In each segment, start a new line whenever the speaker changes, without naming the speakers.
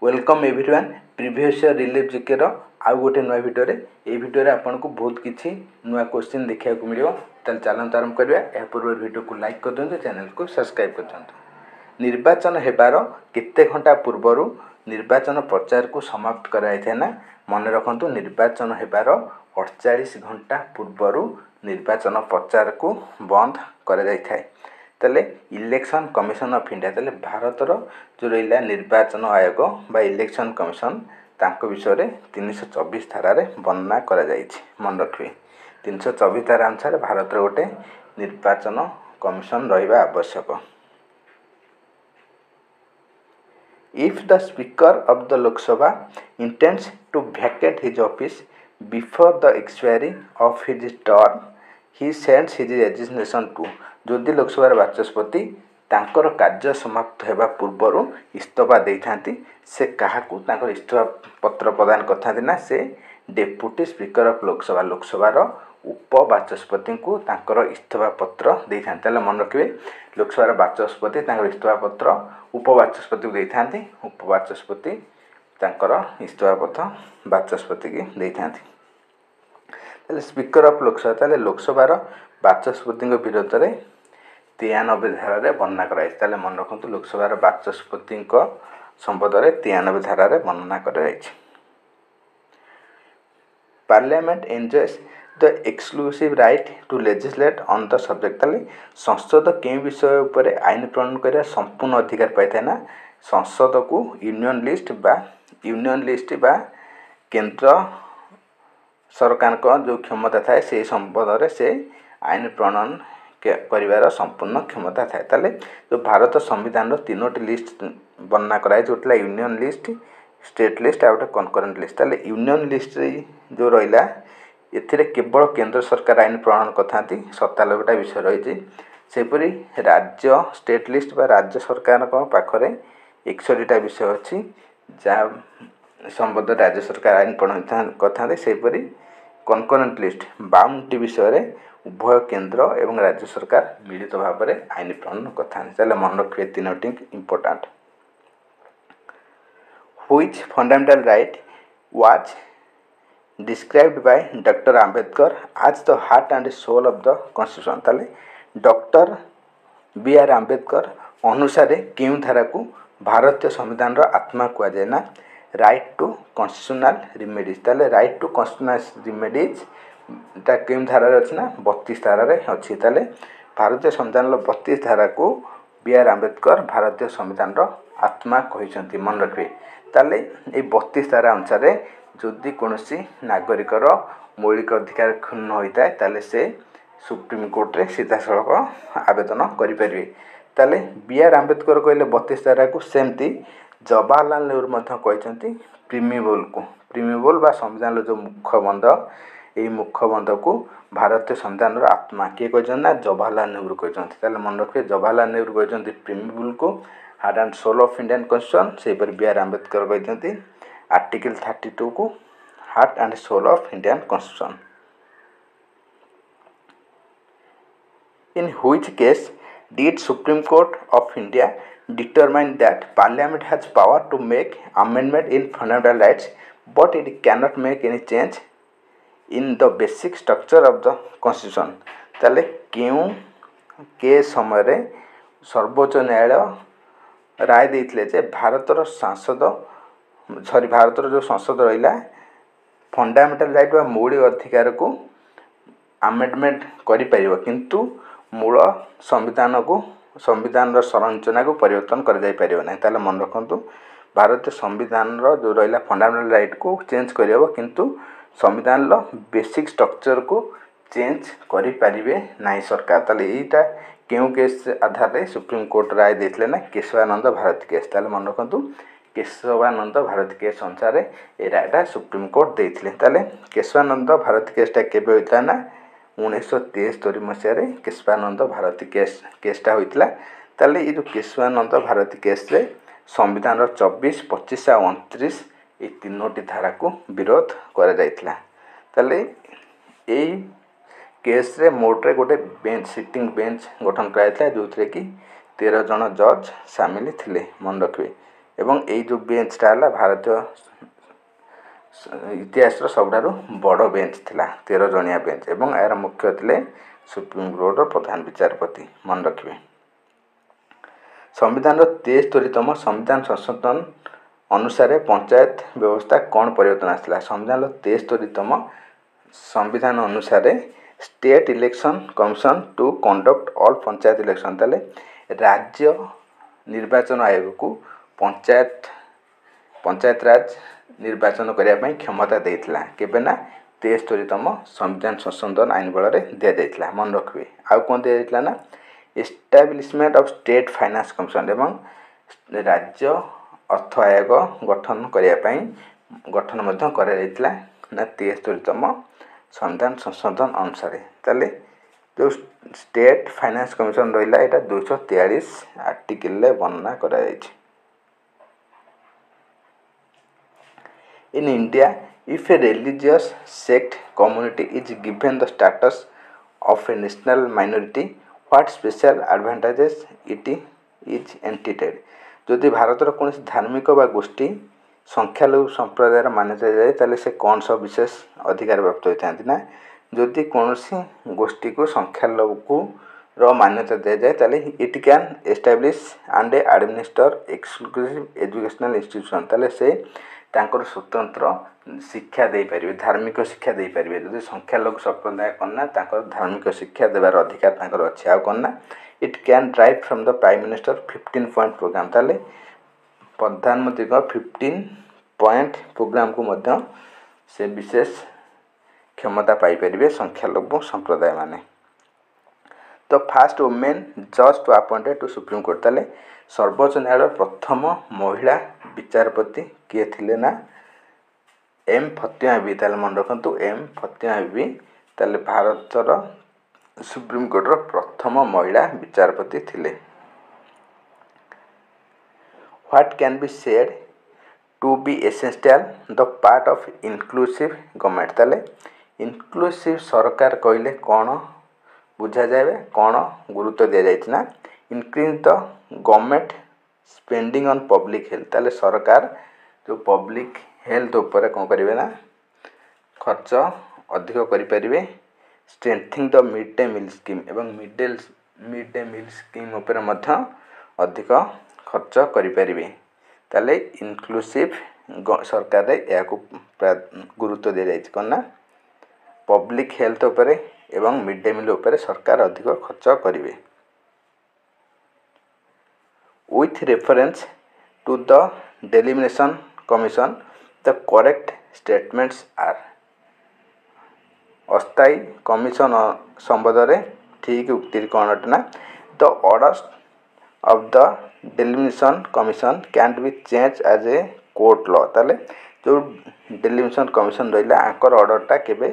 Welcome everyone previous year relief GK आउ गोटे नुआ भिडियो ये भिडियो आपन को बहुत किसी नुआ क्वेश्चन देखा मिले चलते आरंभ करवा। यह पूर्व भिडियो को लाइक कर दिखाँ, चैनल को सब्सक्राइब कर दिखाँ। निर्वाचन हेबार केते घंटा पूर्वर निर्वाचन प्रचार को समाप्त कराई ना मन रखु। निर्वाचन हेबार 48 घंटा पूर्वर निर्वाचन प्रचार को बंद कर तेले इलेक्शन कमिशन ऑफ इंडिया तेले भारतर जो रहा निर्वाचन आयोग बा इलेक्शन कमिशन तांको विषय रे 324 धारा रे वर्णना करा जायछि। मन रखिए 324 धारा अनुसार भारत गोटे निर्वाचन कमिशन रहिबा आवश्यक। If the Speaker of the Lok Sabha intends to vacate his office before the expiry of his term, he sends his resignation to जदि लोकसभा बाचस्पति तांकर कार्य समाप्त होगा पूर्वर इस्तफा देइथांती से काहाकू तांकर इस्तफा पत्र प्रदान करथांती ना से डेप्यूटी स्पीकर ऑफ लोकसभार उपबाचस्पति को तांकर इस्तफा पत्र देइथांती। ताले मन रखिबे लोकसभार बाचस्पति तांकर इस्तफा पत्र उपबाचस्पति को देइथांती, उपबाचस्पति तांकर इस्तफा पत्र बाचस्पति की देइथांती। ताले स्पीकर ऑफ लोकसभा ताले लोकसभार बाचस्पति विरोध में 93 धारा रे वर्णना कराई। ताले मन रखु लोकसभार बाचस्पति संबंध में 93 धारा रे वर्णना कराई। Parliament enjoys the exclusive right to legislate on the subject. ताले संसद के विषय उपर आईन प्रणयन करिया संपूर्ण अधिकार पाई ना संसद को यूनियन लिस्ट बा केंद्र सरकार को जो क्षमता थाए से संबंध में से आईन प्रणयन कर संपूर्ण क्षमता थाए। ताले जो भारत संविधान तीनोटी लिस्ट वर्णना कराए जोटा यूनियन लिस्ट, स्टेट लिस्ट और कनकरेंट लिस्ट। ताले यूनियन लिस्ट जो रहा एथिरे केवल केंद्र सरकार आईन प्रणयन करथांती 97टा विषय रही। सेपरी राज्य स्टेट लिस्ट बा राज्य सरकार पाखरे 61टा विषय अच्छी जहाँ संबंध राज्य सरकार आईन प्रणयन करथांती। सेपरी कनकरेंट लिस्ट 52टी विषय रे उभय केंद्र एवं राज्य सरकार मिलित भाव में आईन प्रणयन करथांती। मन रखिए तीनोटी important. Which fundamental right was described by doctor Ambedkar as the heart and soul of the constitution. ताले डॉक्टर बी.आर. आंबेडकर अनुसार क्यों धारा को भारतीय संविधान आत्मा कह जाए ना राइट टू कॉन्स्टिट्यूशनल रिमेडीज। ताले राइट टू कॉन्स्टिट्यूशनल रिमेडीज क्यों धारा अच्छी ना 32 धारा अच्छी। ताले भारतीय संविधान 32 धारा को बी.आर. आंबेडकर भारतीय संविधान आत्मा कहते। मन रखिए ताले ये 32 धारा अनुसार जदि कौन नागरिकर मौलिक अधिकार क्षुण्ण होता है ताले से सुप्रीम कोर्ट रे सीधा सड़क आवेदन करें। ताले बी.आर. आंबेडकर कहले 32 धारा को सेमती जवाहरलाल नेहरू कहते प्रिमिबल बा संविधान जो मुखबंध यही मुखबंध को भारतीय संविधान आत्मा किए कहते ना जवाहरलाल नेहरू कहते। ताले मन रखिए जवाहरलाल नेहरू कहते प्रिमिबल को heart and soul of Indian constitution. से बी.आर. आंबेडकर कहते आर्टिकल 32 को heart and soul of Indian constitution. In which case did Supreme Court of India determine that Parliament has power to make amendment in fundamental rights but it cannot make any change in the basic structure of the Constitution। ताले क्यों के समय रे सर्वोच्च न्यायालय राय देइथिले जे भारतर जो संसद रहिला फंडामेंटल राइट बा मौलिक अधिकार को आमेंडमेंट करि परिबो किंतु मूल संविधान संरचना को परिवर्तन कर जाई परिबो नै। ताले मन रखंतु भारतीय संविधान जो रहिला फंडामेंटल राइट को चेंज करियो किंतु संविधान बेसिक स्ट्रक्चर को चेंज करि परिबे नै सरकार। ताले एटा केउ केस आधार रे सुप्रीम कोर्ट राय देथिले ना केशवानंद भारती केस। ताले मन रखंतु केशवानंद भारती केस अनुसार ए रायटा सुप्रीम कोर्ट देथिले। ताले केशवानंद भारती केसटा केबे होइतला ना 1973 मसीह केशवानंद भारती केसटा होइतला। ताले ये जो केशवानंद भारती केस रे संविधान 24, 25 और 29 ये तीनोटी धारा को विरोध करा जाइतला। ताले यही केस रे मोटे गोटे बेंच सिटिंग बेंच गठन कराइतला जो कि 13 जन जज सामिल थिले। मन रखिए एवं यही जो बेंचटा है भारतीय इतिहास सबुठ बड़ बेंच थिला 13 जणिया बेंच एवं यार मुख्य थे सुप्रीमकोर्टर प्रधान विचारपति मन रखिए। संविधान 73तम संविधान संशोधन अनुसार पंचायत व्यवस्था कौन परिवर्तन आसला। संविधान 73तम संविधान अनुसार state election commission to conduct all panchayat election ताले राज्य निर्वाचन आयोग को पंचायत राज निर्वाचन करने क्षमता देता केबे ना 73तम संविधान संशोधन आईन बल दि जाता मन रखिए। आउ कौन दि जाता ना establishment of state finance commission एवं राज्य अर्थ आयोग गठन करने गठन करा 73तम संविधान संशोधन अनुसार ताले जो स्टेट फाइनेंस कमिशन रहा है 243 आर्टिकल वर्णना करा जायछि। In India, if a religious sect community is given the status of a national minority, what special advantages it is entitled? जदि भारतर कौन धार्मिक व गोष्ठी संख्यालघु संप्रदाय मान्यता जाए ताले से कौन सा विशेष अधिकार प्राप्त होता है ना जदि कौन गोष्ठी को संख्यालघु मान्यता दि जाए ताले it can establish and administer exclusive educational institution ताले से तांकर स्वतंत्र शिक्षा दे पारे धार्मिक शिक्षा दे पारे जदि संख्यालघु संप्रदाय करना धार्मिक शिक्षा देवार अधिकार तांकर अच्छे आ करना it can drive from the prime minister 15 point programme ताले प्रधानमंत्री का 15 पॉइंट प्रोग्राम को मध्य से विशेष क्षमता पाई पारे संख्यालघु संप्रदाय माने। तो फास्ट वुमेन जज to appointed to supreme court ताले सर्वोच्च न्यायालय प्रथम महिला विचारपति किए थिले ना एम फतिमा बीबी ताले मन रखंतु एम फतिमा बीबी ताले भारतर सुप्रीम कोर्टर प्रथम महिला विचारपति थिले। What can be said to be essential the part of inclusive government ताले इनक्लूसिव सरकार कहले कौन बुझा जाए कौन गुरुत्व दि जाए ना increase the government spending on public health ताले सरकार जो पब्लिक हेल्थ ऊपर कौन करेंगे ना खर्च अधिक करें strengthening the mid day meal scheme एवं मिड डे मिल स्कीम ऊपर अधिक खर्च करें ताले इनक्लूसिव सरकार या गुरुत्व दि जाए कौन पब्लिक हेल्थ ऊपर एवं मिड डे मिल ऊपर सरकार अधिक खर्च करेंगे। With reference to the delimitation commission, the correct statements are अस्थायी कमिशन संबंध ठीक उक्ति कौन अटना the orders of the delimitation commission can be change as a court law ताले जो डेलिमिनेशन कमिशन रहा आंकर ऑर्डरटा केबे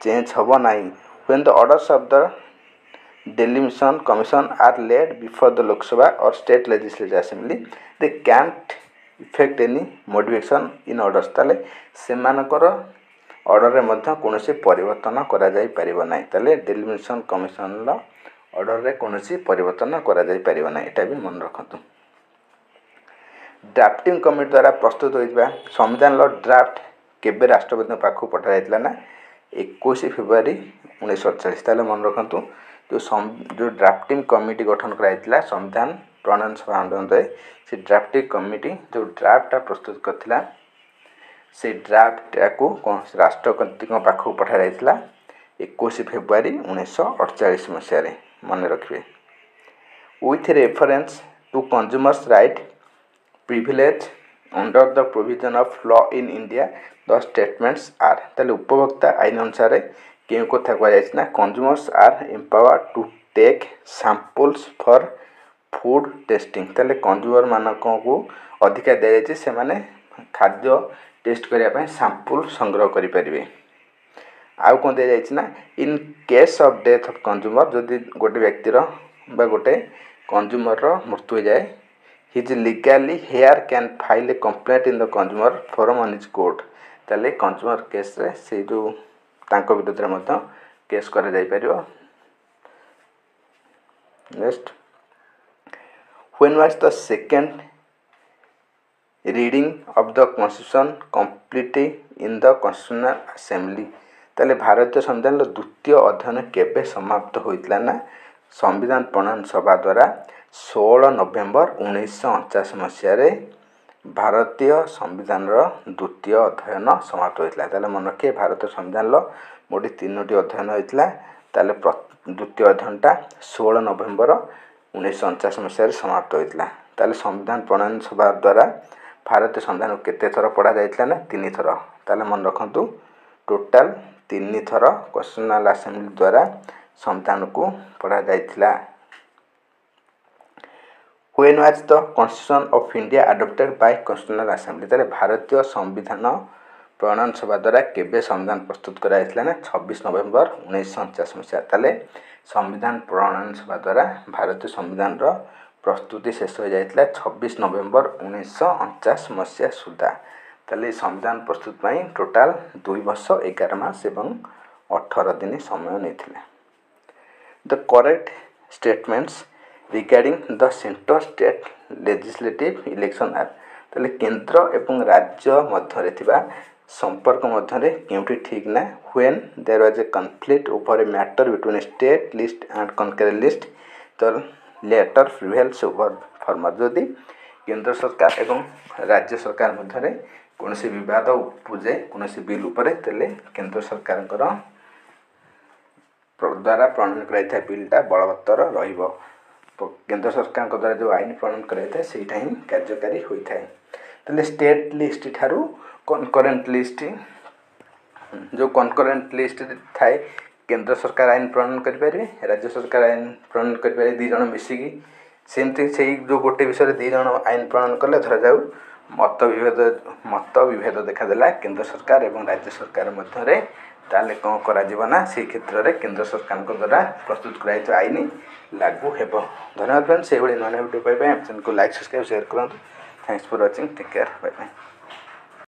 चेंज हबो नाही when the orders of the delimitation commission are laid before the Lok Sabha और state legislative assembly they can't effect any modification in orders ताले सेमानकर order रे मध्य कोनोसी परिवर्तन करा जाई परिबो नाही ताले डेलिमिनेशन कमिशन ला ऑर्डर रे कोनोसी परिवर्तन करा जाई परिबो नाही एटा भी मन रखतु। ड्राफ्टिंग कमिटी द्वारा प्रस्तुत होइबा संविधान लो ड्राफ्ट केबे राष्ट्रपति पाखु पठा जायतला ना 21 फेब्रुआरी 1948 ताले मन रखतु जो ड्राफ्टिंग कमिटी गठन कराइतला संविधान प्रणयन सभा आंदोलन से ड्राफ्टिंग कमिटी जो ड्राफ्ट प्रस्तुत करथिला से ड्राफ्ट को राष्ट्रपति पाखु पठा जाइतला 21 फेब्रुआरी 1948 मसीह मन रखिए। With reference to consumers right privilege under the provision of law in India the statements are ताले उपभोक्ता आईन अनुसार क्यों कथा कहुना consumers are empowered to take samples for food testing ताले कंज्यूमर मानक को अधिकार दि जाए से माने खाद्य टेस्ट करने सैंपल संग्रह करें। आउ कौन दि जाए ना in case of death of consumer जदि गोटे व्यक्तिर बा गोटे कंज्यूमर मृत्यु हो जाए his legally heir can file a complaint in the consumer forum on his court ताले कंज्यूमर केस रे से जो तांको विरुद्ध रे मध्य केस करा जाई परियो। Next when was the second reading of the constitution complete in the constitutional assembly. ତାହେଲେ ଭାରତୀୟ ସମ୍ବିଧାନର ଦ୍ୱିତୀୟ ଅଧ୍ୟୟନ କେବେ ସମାପ୍ତ ହୋଇଥିଲା ନା ସମ୍ବିଧାନ ପ୍ରଣୟନ ସଭା ଦ୍ୱାରା 16 ନଭେମ୍ବର 1949 ମସିହାରେ ଭାରତୀୟ ସମ୍ବିଧାନର ଦ୍ୱିତୀୟ ଅଧ୍ୟୟନ ସମାପ୍ତ ହୋଇଥିଲା। ତାହେଲେ ମନେ ରଖିବେ ଭାରତୀୟ ସମ୍ବିଧାନର ମୋଟ 3ଟି ଅଧ୍ୟୟନ ହୋଇଥିଲା। ତାହେଲେ ଦ୍ୱିତୀୟ ଅଧ୍ୟୟନଟା 16 ନଭେମ୍ବର 1949 ମସିହାରେ ସମାପ୍ତ ହୋଇଥିଲା। ତାହେଲେ ସମ୍ବିଧାନ ପ୍ରଣୟନ ସଭା ଦ୍ୱାରା ଭାରତୀୟ ସମ୍ବିଧାନକୁ କେତେ ଥର ପଢ଼ା ଯାଇଥିଲା ନା 3 ଥର। ତାହେଲେ ମନେ ରଖନ୍ତୁ ଟୋଟାଲ 3 ଥର କନଷ୍ଟିଟ୍ୟୁସନାଲ ଆସେମ୍ବଲି ଦ୍ୱାରା ସମ୍ବିଧାନକୁ ପଢ଼ା ଯାଇଥିଲା। When was the Constitution of India adopted by Constitutional Assembly? ତାହେଲେ ଭାରତୀୟ ସମ୍ବିଧାନ ପ୍ରଣୟନ ସଭା ଦ୍ୱାରା କେବେ ସମ୍ବିଧାନ ପ୍ରସ୍ତୁତ କରାଯାଇଥିଲା ନା 26 ନଭେମ୍ବର 1949 ମସିହା। ତାହେଲେ ସମ୍ବିଧାନ ପ୍ରଣୟନ ସଭା ଦ୍ୱାରା ଭାରତୀୟ ସମ୍ବିଧାନର ପ୍ରସ୍ତୁତି ଶେଷ ହୋଇଯାଇଥିଲା 26 ନଭେମ୍ବର 1949 ମସିହା ସୁଦ୍ଧା। ତାହେଲେ ସମ୍ବିଧାନ ପ୍ରସ୍ତୁତ ପାଇଁ ଟୋଟାଲ 2 ବର୍ଷ 11 ମାସ ଏବଂ 18 ଦିନ ସମୟ ନେଇଥିଲେ। The correct statements regarding the center state legislative election act। ତାହେଲେ କେନ୍ଦ୍ର ଏବଂ ରାଜ୍ୟ ମଧ୍ୟରେ ଥିବା ସମ୍ପର୍କ ମଧ୍ୟରେ କେଉଁଠି ଠିକ୍ ନା when there was a conflict over a matter between a state list and concurrent list the latter prevails over former। ଯଦି କେନ୍ଦ୍ର ସରକାର ଏବଂ ରାଜ୍ୟ ସରକାର ମଧ୍ୟରେ କୌଣସି ବିବାଦ ଉପୁଜେ କୌଣସି ବିଲ୍ ଉପରେ ତାହେଲେ କେନ୍ଦ୍ର ସରକାରଙ୍କର ଦ୍ୱାରା ପ୍ରଣୟନ କରାଯାଇଥିବା ବିଲ୍ଟା ବଳବତ୍ତର ରହିବ। କେନ୍ଦ୍ର ସରକାରଙ୍କ ଦ୍ୱାରା ଯେଉଁ ଆଇନ ପ୍ରଣୟନ କରାଯାଇଥାଏ ସେଇଟା ହିଁ କାର୍ଯ୍ୟକାରୀ ହୋଇଥାଏ। ତାହେଲେ ଷ୍ଟେଟ୍ ଲିଷ୍ଟ ଠାରୁ କନକରେଣ୍ଟ ଲିଷ୍ଟ, ଯେଉଁ କନକରେଣ୍ଟ ଲିଷ୍ଟ ଥାଏ କେନ୍ଦ୍ର ସରକାର ଆଇନ ପ୍ରଣୟନ କରିପାରିବେ, ରାଜ୍ୟ ସରକାର ଆଇନ ପ୍ରଣୟନ କରିପାରିବେ 2 ଜଣ ମିଶିକି। ସେମିତି ସେଇ ଯେଉଁ ଗୋଟେ ବିଷୟରେ 2 ଜଣ ଆଇନ ପ୍ରଣୟନ କଲେ ଧରାଯାଉ ମତ ବିଭେଦ ଦେଖାଦେଲା କେନ୍ଦ୍ର ସରକାର ଏବଂ ରାଜ୍ୟ ସରକାର ମଧ୍ୟରେ, ତାହେଲେ କ'ଣ କରାଯିବ ନା ସେହି କ୍ଷେତ୍ରରେ କେନ୍ଦ୍ର ସରକାରଙ୍କ ଦ୍ୱାରା ପ୍ରସ୍ତୁତ କରାଯାଇଥିବା ଆଇନ ଲାଗୁ ହେବ। ଧନ୍ୟବାଦ ଫ୍ରେଣ୍ଡସ୍। ସେଇଭଳି ନୂଆ ନୂଆ ଭିଡ଼ିଓ ପାଇବା ପାଇଁ ଆମ ଚ୍ୟାନେଲକୁ ଲାଇକ୍ ସବସ୍କ୍ରାଇବ୍ ସେୟାର କରନ୍ତୁ। Thanks for watching. Take care. Bye bye.